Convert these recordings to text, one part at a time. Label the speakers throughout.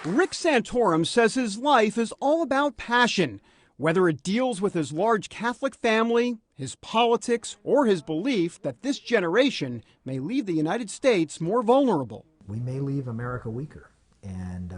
Speaker 1: Rick Santorum says his life is all about passion, whether it deals with his large Catholic family, his politics, or his belief that this generation may leave the United States more vulnerable.
Speaker 2: We may leave America weaker, and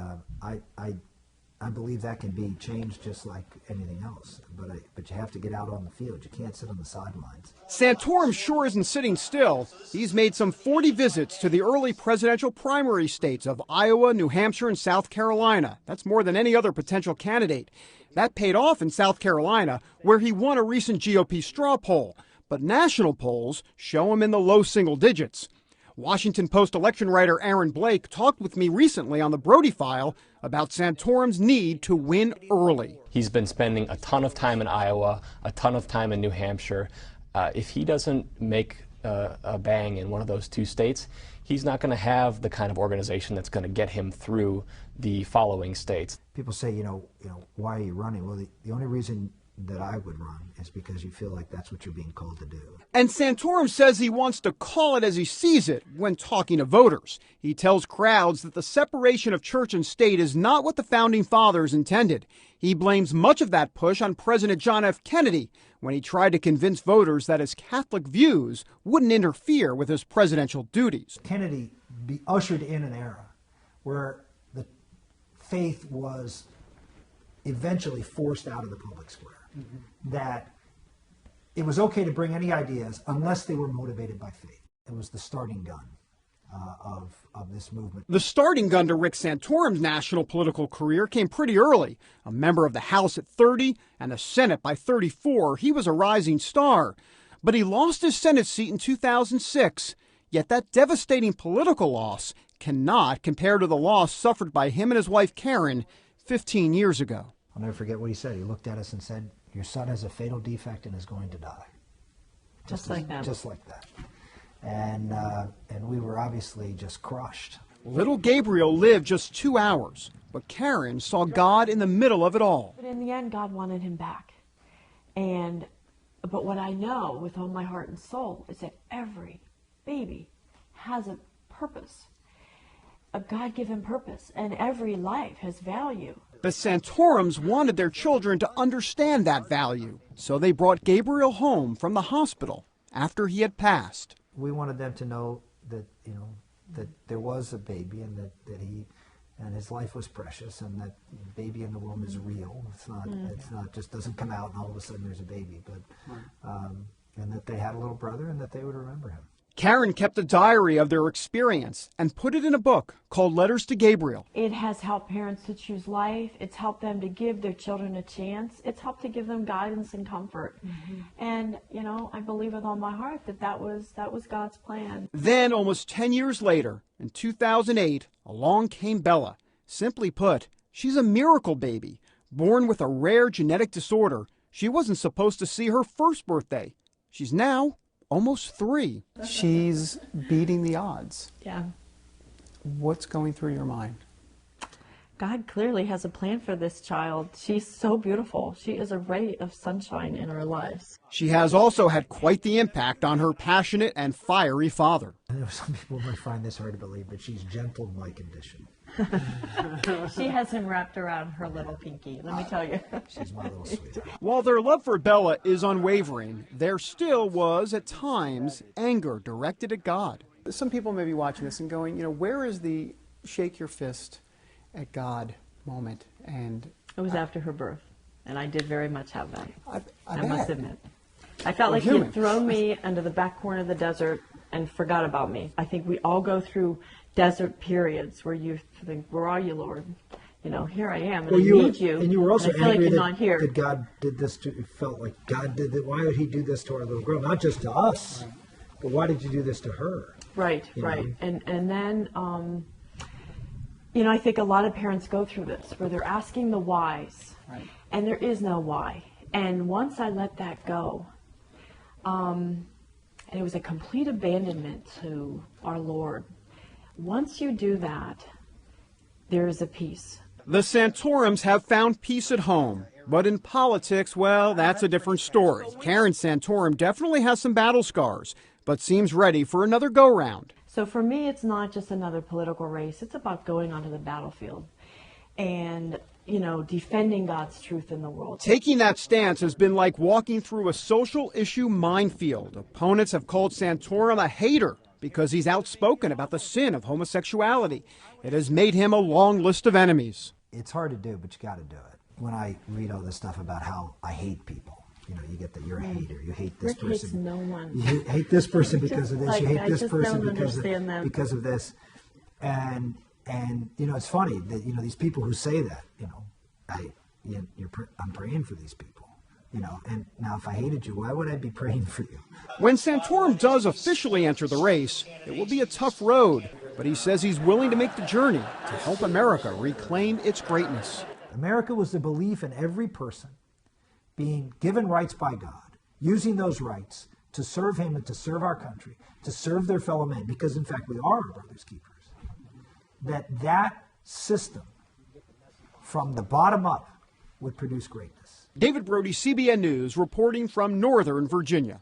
Speaker 2: I believe that can be changed just like anything else. But you have to get out on the field. You can't sit on the sidelines.
Speaker 1: Santorum sure isn't sitting still. He's made some 40 visits to the early presidential primary states of Iowa, New Hampshire, and South Carolina. That's more than any other potential candidate. That paid off in South Carolina, where he won a recent GOP straw poll. But national polls show him in the low single digits. Washington Post election writer Aaron Blake talked with me recently on the Brody File about Santorum's need to win early.
Speaker 3: He's been spending a ton of time in Iowa, a ton of time in New Hampshire. If he doesn't make a bang in one of those two states, he's not going to have the kind of organization that's going to get him through the following states.
Speaker 2: People say, why are you running? Well, the only reason that I would run is because you feel like that's what you're being called to do.
Speaker 1: And Santorum says he wants to call it as he sees it when talking to voters. He tells crowds that the separation of church and state is not what the founding fathers intended. He blames much of that push on President John F. Kennedy when he tried to convince voters that his Catholic views wouldn't interfere with his presidential duties.
Speaker 2: Kennedy ushered in an era where the faith was eventually forced out of the public square. That it was okay to bring any ideas unless they were motivated by faith. It was the starting gun of this movement.
Speaker 1: The starting gun to Rick Santorum's national political career came pretty early. A member of the House at 30 and the Senate by 34, he was a rising star. But he lost his Senate seat in 2006. Yet that devastating political loss cannot compare to the loss suffered by him and his wife Karen 15 years ago.
Speaker 2: I'll never forget what he said. He looked at us and said, "Your son has a fatal defect and is going to die."
Speaker 4: Just like that.
Speaker 2: Just like that. And we were obviously just crushed.
Speaker 1: Little Gabriel lived just 2 hours, but Karen saw God in the middle of it all.
Speaker 4: But in the end, God wanted him back. But what I know with all my heart and soul is that every baby has a purpose, a God-given purpose, and every life has value.
Speaker 1: The Santorums wanted their children to understand that value, so they brought Gabriel home from the hospital after he had passed.
Speaker 2: We wanted them to know that, that there was a baby and that he and his life was precious, and that the baby in the womb is real. It's not just doesn't come out and all of a sudden there's a baby, but and that they had a little brother and that they would remember him.
Speaker 1: Karen kept a diary of their experience and put it in a book called Letters to Gabriel.
Speaker 4: It has helped parents to choose life. It's helped them to give their children a chance. It's helped to give them guidance and comfort. And, I believe with all my heart that was God's plan.
Speaker 1: Then, almost 10 years later, in 2008, along came Bella. Simply put, she's a miracle baby, born with a rare genetic disorder. She wasn't supposed to see her first birthday. She's now almost 3. She's beating the odds.
Speaker 4: Yeah.
Speaker 1: What's going through your mind?
Speaker 4: God clearly has a plan for this child. She's so beautiful. She is a ray of sunshine in our lives.
Speaker 1: She has also had quite the impact on her passionate and fiery father.
Speaker 2: I know some people might find this hard to believe, but she's gentle in my condition.
Speaker 4: She has him wrapped around her little pinky, let me tell you.
Speaker 2: She's my little sweetheart.
Speaker 1: While their love for Bella is unwavering, there still was, at times, anger directed at God. Some people may be watching this and going, where is the shake your fist at God moment? And
Speaker 4: it was after her birth, and I did very much have that. I
Speaker 1: bet.
Speaker 4: must admit. I felt like he had thrown me under the back corner of the desert and forgot about me. I think we all go through desert periods where you think, where are you, Lord? Here I am, and I need you.
Speaker 2: And you were also angry
Speaker 4: that
Speaker 2: God did this to, it felt like God did that. Why would he do this to our little girl? Not just to us, but why did you do this to her?
Speaker 4: Right. And then, I think a lot of parents go through this, where they're asking the whys, and there is no why. And once I let that go, and it was a complete abandonment to our Lord. Once you do that, there is a peace.
Speaker 1: The Santorums have found peace at home, but in politics, well, that's a different story. Karen Santorum definitely has some battle scars, but seems ready for another go-round.
Speaker 4: So for me, it's not just another political race. It's about going onto the battlefield. and, defending God's truth in the world.
Speaker 1: Taking that stance has been like walking through a social issue minefield. Opponents have called Santorum a hater because he's outspoken about the sin of homosexuality. It has made him a long list of enemies.
Speaker 2: It's hard to do, but you got to do it. When I read all this stuff about how I hate people, you get that you're a hater. You hate this
Speaker 4: Rick
Speaker 2: person.
Speaker 4: Hates no one.
Speaker 2: You hate this person because of this. You hate this person because of this. And it's funny that these people who say that, I'm praying for these people. And now if I hated you, why would I be praying for you?
Speaker 1: When Santorum does officially enter the race, it will be a tough road, but he says he's willing to make the journey to help America reclaim its greatness.
Speaker 2: America was the belief in every person being given rights by God, using those rights to serve him and to serve our country, to serve their fellow men, because in fact we are our brother's keepers. That system, from the bottom up, would produce greatness.
Speaker 1: David Brody, CBN News, reporting from Northern Virginia.